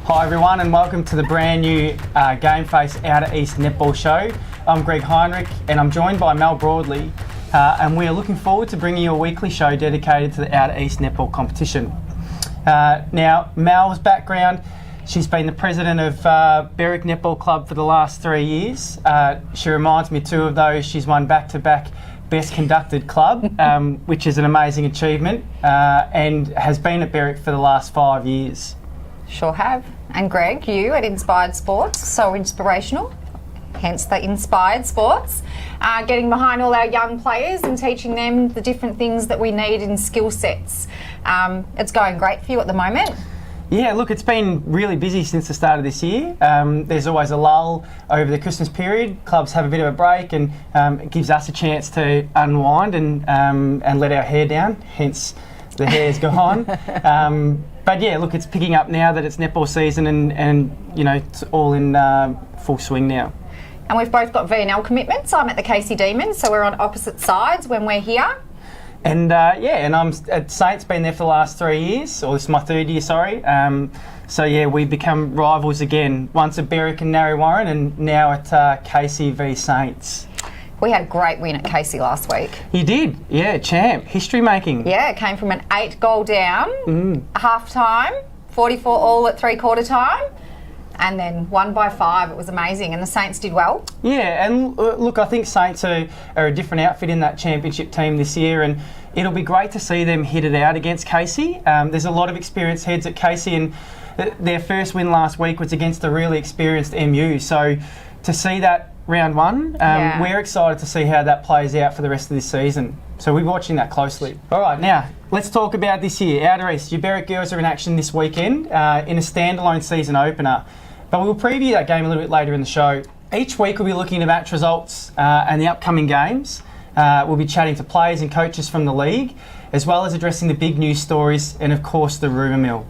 Hi everyone and welcome to the brand new GameFace Outer East Netball Show. I'm Greg Heinrich and I'm joined by Mel Broadley and we are looking forward to bringing you a weekly show dedicated to the Outer East Netball competition. Now Mel's background, she's been the president of Berwick Netball Club for the last 3 years. She reminds me too of those. She's won back-to-back Best Conducted Club, which is an amazing achievement and has been at Berwick for the last 5 years. Sure have. And Greg, you at Inspired Sports, so inspirational, hence the Inspired Sports, getting behind all our young players and teaching them the different things that we need in skill sets. It's going great for you at the moment. Yeah, look, it's been really busy since the start of this year. There's always a lull over the Christmas period. Clubs have a bit of a break and it gives us a chance to unwind and let our hair down, hence the hair's gone. But yeah, look, it's picking up now that it's netball season and you know, it's all in full swing now. And we've both got V&L commitments. I'm at the Casey Demons, so we're on opposite sides when we're here. And and I'm at Saints, been there for the last 3 years, or this is my third year, sorry. So yeah, we've become rivals again, once at Berwick and Narre Warren and now at Casey v Saints. We had a great win at Casey last week. You did, yeah, champ, history making. Yeah, it came from an 8-goal down, half time, 44 all at 3/4 time, and then won by 5. It was amazing, and the Saints did well. Yeah, and look, I think Saints are a different outfit in that championship team this year, and it'll be great to see them hit it out against Casey. There's a lot of experienced heads at Casey, and their first win last week was against a really experienced MU. So to see that round one, we're excited to see how that plays out for the rest of this season. So we're watching that closely. All right, now let's talk about this year. Outer East, your Berwick girls are in action this weekend in a standalone season opener. But we'll preview that game a little bit later in the show. Each week we'll be looking at match results and the upcoming games. We'll be chatting to players and coaches from the league, as well as addressing the big news stories and of course the rumour mill.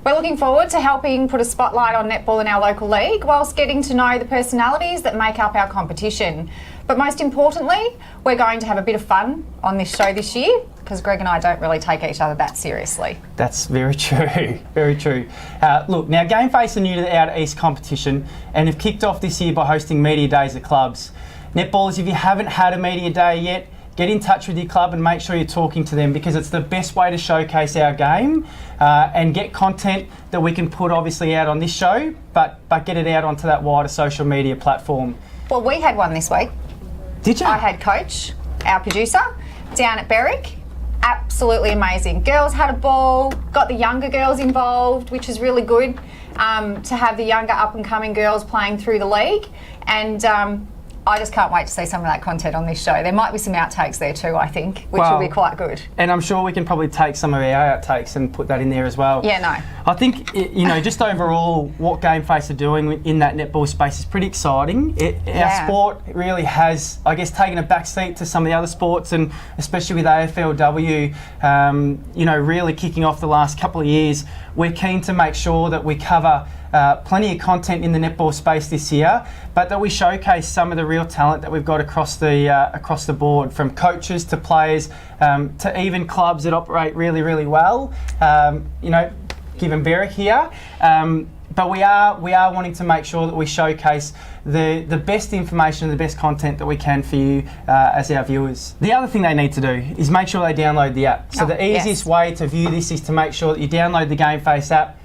We're looking forward to helping put a spotlight on netball in our local league whilst getting to know the personalities that make up our competition. But most importantly, we're going to have a bit of fun on this show this year because Greg and I don't really take each other that seriously. That's very true, very true. Look, now GameFace are new to the Outer East competition and have kicked off this year by hosting media days at clubs. Netballers, if you haven't had a media day yet, get in touch with your club and make sure you're talking to them because it's the best way to showcase our game and get content that we can put obviously out on this show, but get it out onto that wider social media platform. Well, we had one this week. Did you? I had Coach, our producer, down at Berwick. Absolutely amazing. Girls had a ball, got the younger girls involved, which is really good to have the younger up and coming girls playing through the league. And I just can't wait to see some of that content on this show. There might be some outtakes there too, I think, which will be quite good. And I'm sure we can probably take some of our outtakes and put that in there as well. Yeah, no. I think, you know, just overall, what GameFace are doing in that netball space is pretty exciting. Our sport really has, I guess, taken a backseat to some of the other sports, and especially with AFLW, you know, really kicking off the last couple of years. We're keen to make sure that we cover plenty of content in the netball space this year, but that we showcase some of the real talent that we've got across the board, from coaches to players to even clubs that operate really, really well. You know, given Berwick here, but we are wanting to make sure that we showcase the best information and the best content that we can for you as our viewers. The other thing they need to do is make sure they download the app. So the easiest way to view this is to make sure that you download the GameFace app.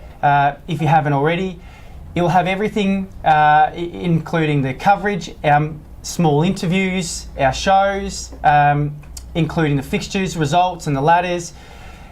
If you haven't already, you'll have everything, including the coverage, our small interviews, our shows, including the fixtures, results and the ladders,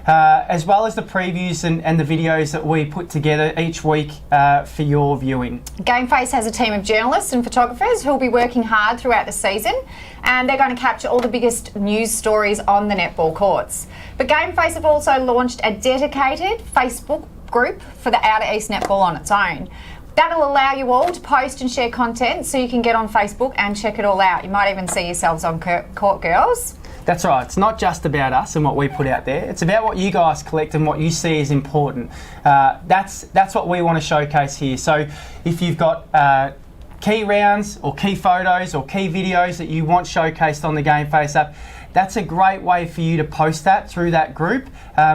as well as the previews and the videos that we put together each week for your viewing. GameFace has a team of journalists and photographers who will be working hard throughout the season, and they're going to capture all the biggest news stories on the netball courts. But GameFace have also launched a dedicated Facebook group for the Outer East Netball on its own. That'll allow you all to post and share content so you can get on Facebook and check it all out. You might even see yourselves on Court Girls. That's right. It's not just about us and what we put out there. It's about what you guys collect and what you see is important. That's what we want to showcase here. So if you've got key rounds or key photos or key videos that you want showcased on the GameFace app, that's a great way for you to post that through that group.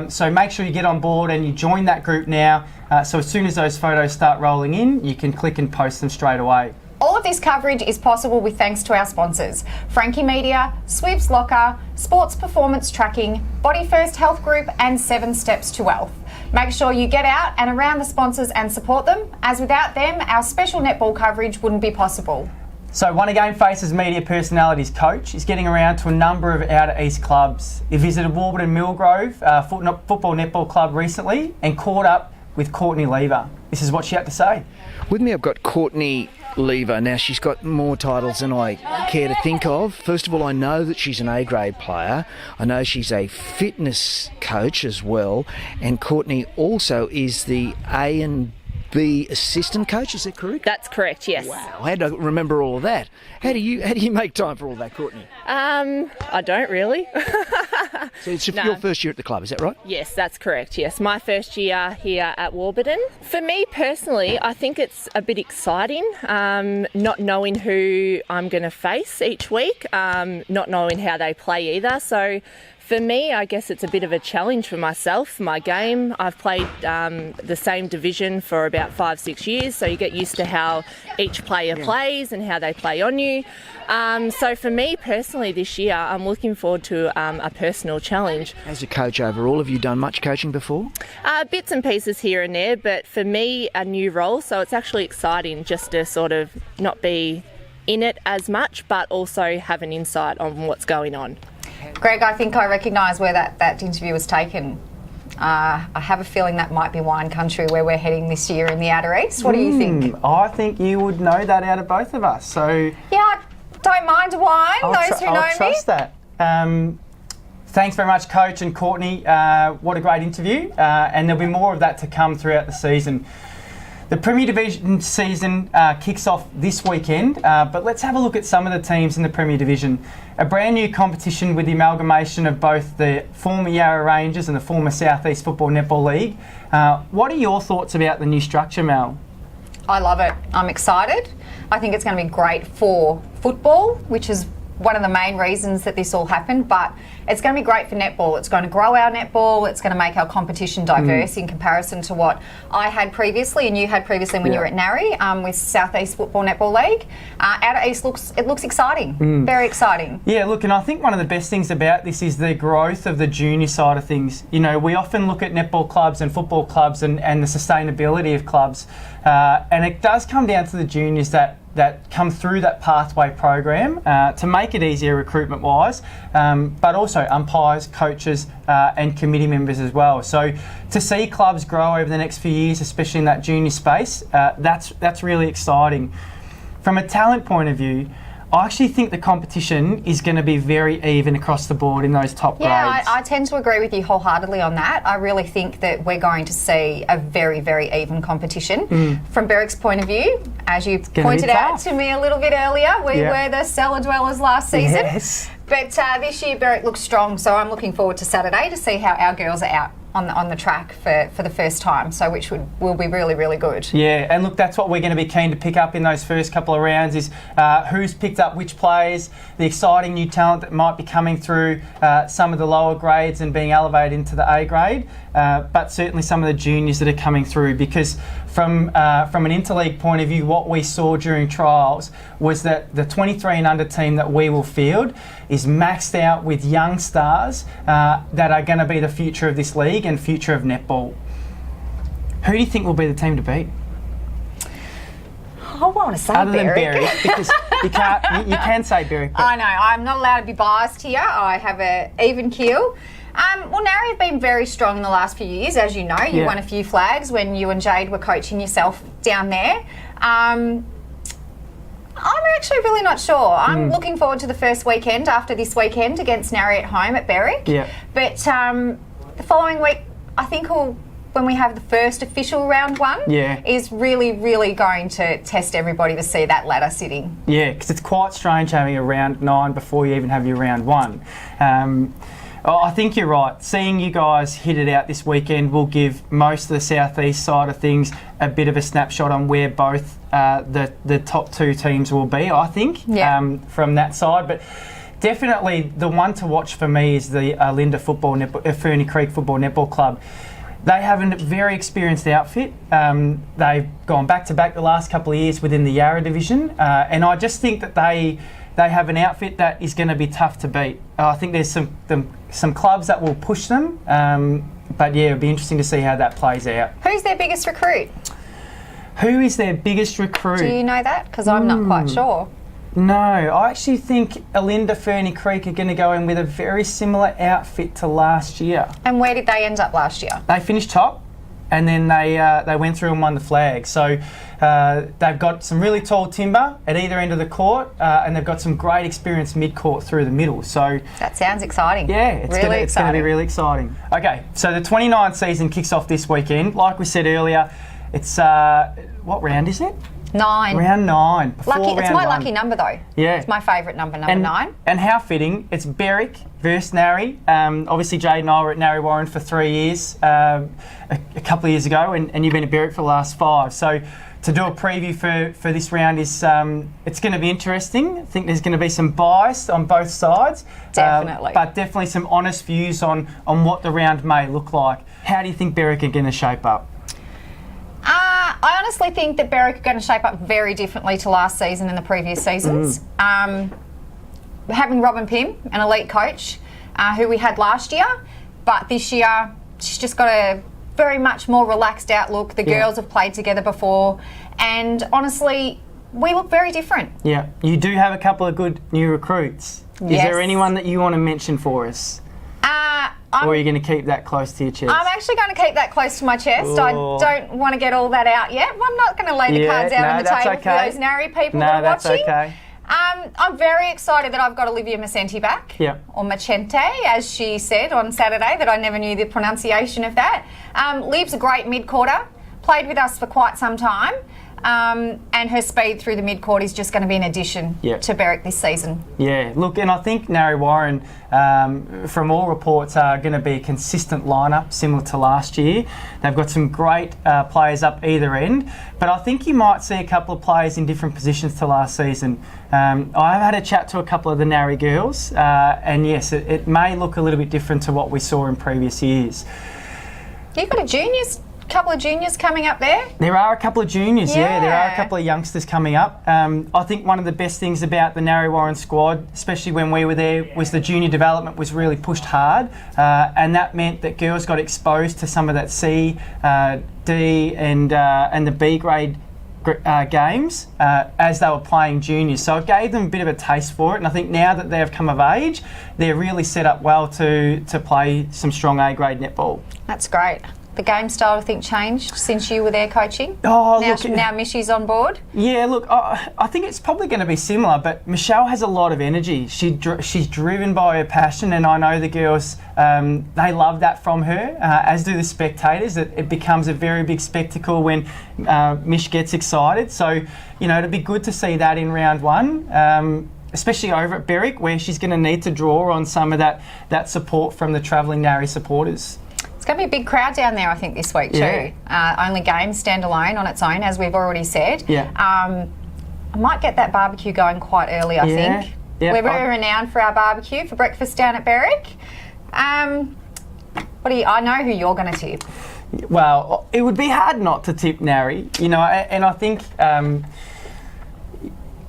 So make sure you get on board and you join that group now. So as soon as those photos start rolling in, you can click and post them straight away. All of this coverage is possible with thanks to our sponsors: Frankie Media, Sweeps Locker, Sports Performance Tracking, Body First Health Group, and 7 Steps to Wealth. Make sure you get out and around the sponsors and support them, as without them, our special netball coverage wouldn't be possible. So one of GameFace's media personalities, Coach, is getting around to a number of outer east clubs. He visited Warburton Millgrove Football Netball Club recently and caught up with Courtney Lever. This is what she had to say. With me, I've got Courtney Lever. Now, she's got more titles than I care to think of. First of all, I know that she's an A-grade player. I know she's a fitness coach as well. And Courtney also is the A and B assistant coach. Is that correct? That's correct, yes. Wow, how do I remember all of that? How do you make time for all that, Courtney? I don't really. So it's your first year at the club, is that right? Yes, that's correct, yes. My first year here at Warburton. For me personally, I think it's a bit exciting, not knowing who I'm going to face each week, not knowing how they play either. So for me, I guess it's a bit of a challenge for myself, my game. I've played the same division for about 5-6 years, so you get used to how each player plays and how they play on you. So for me personally this year, I'm looking forward to a personal challenge. As a coach overall, have you done much coaching before? Bits and pieces here and there, but for me, a new role, so it's actually exciting just to sort of not be in it as much, but also have an insight on what's going on. Greg, I think I recognise where that interview was taken. I have a feeling that might be wine country where we're heading this year in the Outer East. What do you think? I think you would know that out of both of us. So yeah, I don't mind a wine, those who know me. I'll trust that. Thanks very much, Coach and Courtney. What a great interview. And there'll be more of that to come throughout the season. The Premier Division season kicks off this weekend, but let's have a look at some of the teams in the Premier Division. A brand new competition with the amalgamation of both the former Yarra Rangers and the former South East Football Netball League. What are your thoughts about the new structure, Mel? I love it. I'm excited. I think it's going to be great for football, which is one of the main reasons that this all happened, but it's going to be great for netball. It's going to grow our netball. It's going to make our competition diverse in comparison to what I had previously and you had previously when you were at Narry with South East Football Netball League. Outer East looks exciting, very exciting. Yeah, look, and I think one of the best things about this is the growth of the junior side of things. You know, we often look at netball clubs and football clubs and the sustainability of clubs, and it does come down to the juniors that come through that pathway program to make it easier recruitment-wise, but also umpires, coaches and committee members as well. So to see clubs grow over the next few years, especially in that junior space, that's really exciting. From a talent point of view, I actually think the competition is going to be very even across the board in those top grades. Yeah, I tend to agree with you wholeheartedly on that. I really think that we're going to see a very, very even competition. From Berwick's point of view, as you pointed out to me a little bit earlier, we were the cellar dwellers last season. Yes. But this year Berwick looks strong, so I'm looking forward to Saturday to see how our girls are out on the track for the first time, so which will be really, really good. Yeah, and look, that's what we're going to be keen to pick up in those first couple of rounds is who's picked up which players, the exciting new talent that might be coming through some of the lower grades and being elevated into the A grade, but certainly some of the juniors that are coming through, because from an interleague point of view, what we saw during trials was that the 23 and under team that we will field is maxed out with young stars that are going to be the future of this league and future of netball. Who do you think will be the team to beat? I want to say Other than Berwick, because you can say Berwick. I know, I'm not allowed to be biased here. I have an even keel. Well, Narry have been very strong in the last few years, as you know. You won a few flags when you and Jade were coaching yourself down there. I'm actually really not sure. I'm looking forward to the first weekend after this weekend against Narry at home at Berwick. Yeah. But the following week, I think when we have the first official round one, is really, really going to test everybody to see that ladder sitting. Yeah, because it's quite strange having a round 9 before you even have your round 1. I think you're right. Seeing you guys hit it out this weekend will give most of the southeast side of things a bit of a snapshot on where both the top 2 teams will be, I think, from that side. But definitely the one to watch for me is the Ferny Creek Football Netball Club. They have a very experienced outfit. They've gone back-to-back the last couple of years within the Yarra division, and I just think that they have an outfit that is going to be tough to beat. I think there's some clubs that will push them, but yeah, it'll be interesting to see how that plays out. Who's their biggest recruit? Who is their biggest recruit? Do you know that? Because I'm not quite sure. No, I actually think Alinda Ferny Creek are going to go in with a very similar outfit to last year. And where did they end up last year? They finished top, and then they went through and won the flag. So they've got some really tall timber at either end of the court, and they've got some great experienced mid-court through the middle. So that sounds exciting. Yeah, it's going to be really exciting. Okay, so the 29th season kicks off this weekend. Like we said earlier, it's what round is it? 9. Round 9. Lucky. It's my lucky number though. Yeah. It's my favourite number 9. And how fitting. It's Berwick versus Narry. Obviously, Jade and I were at Narry Warren for 3 years, a couple of years ago, and you've been at Berwick for the last 5. So to do a preview for this round is it's going to be interesting. I think there's going to be some bias on both sides. Definitely. But definitely some honest views on what the round may look like. How do you think Berwick are going to shape up? I honestly think that Berwick are going to shape up very differently to last season and the previous seasons. Having Robin Pym, an elite coach, who we had last year, but this year she's just got a very much more relaxed outlook. The girls have played together before, and honestly, we look very different. Yeah, you do have a couple of good new recruits. Is there anyone that you want to mention for us? Or are you going to keep that close to your chest? I'm actually going to keep that close to my chest. Ooh. I don't want to get all that out yet. I'm not going to lay the cards out on the table for those Narry people that are watching. No, that's okay. I'm very excited that I've got Olivia Macenti back, or Macente, as she said on Saturday, that I never knew the pronunciation of that. Liv's a great mid-quarter, played with us for quite some time, and her speed through the mid-court is just going to be an addition to Berwick this season. Yeah, look, and I think Narry Warren, from all reports, are going to be a consistent lineup similar to last year. They've got some great players up either end, but I think you might see a couple of players in different positions to last season. I've had a chat to a couple of the Narry girls, and yes, it may look a little bit different to what we saw in previous years. You've got couple of juniors coming up there? There are a couple of juniors, there are a couple of youngsters coming up. I think one of the best things about the Narry Warren squad, especially when we were there, was the junior development was really pushed hard, and that meant that girls got exposed to some of that C, D and the B grade games as they were playing juniors. So it gave them a bit of a taste for it, and I think now that they've come of age, they're really set up well to play some strong A grade netball. That's great. The game style, I think, changed since you were there coaching. Now Mishy's on board. Yeah, look, I think it's probably going to be similar, but Michelle has a lot of energy. She's driven by her passion, and I know the girls, they love that from her, as do the spectators. It becomes a very big spectacle when Mish gets excited. So, it'd be good to see that in round 1. Especially over at Berwick, where she's going to need to draw on some of that support from the travelling Narry supporters. It's going to be a big crowd down there, I think, this week too. Only games stand alone on its own, as we've already said. I might get that barbecue going quite early, I think. We're very renowned for our barbecue for breakfast down at Berwick. I know who you're going to tip. Well, it would be hard not to tip Narry, and I think...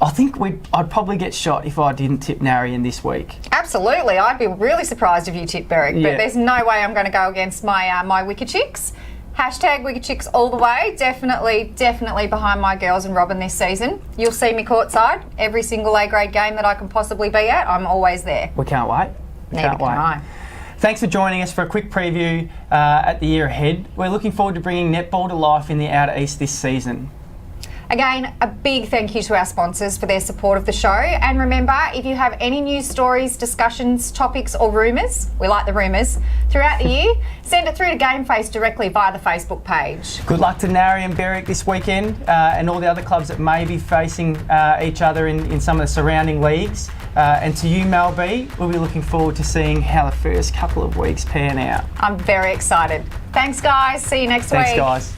I'd probably get shot if I didn't tip Narry in this week. Absolutely. I'd be really surprised if you tipped Berwick, but there's no way I'm going to go against my Wicked Chicks. Hashtag Wicked Chicks all the way. Definitely behind my girls and Robin this season. You'll see me courtside. Every single A-grade game that I can possibly be at, I'm always there. We can't wait. Neither can I. Thanks for joining us for a quick preview at the year ahead. We're looking forward to bringing netball to life in the Outer East this season. Again, a big thank you to our sponsors for their support of the show. And remember, if you have any news stories, discussions, topics or rumours, we like the rumours, throughout the year, send it through to GameFace directly via the Facebook page. Good luck to Narry and Berwick this weekend and all the other clubs that may be facing each other in some of the surrounding leagues. And to you, Mel B, we'll be looking forward to seeing how the first couple of weeks pan out. I'm very excited. Thanks, guys. See you next week. Thanks, guys.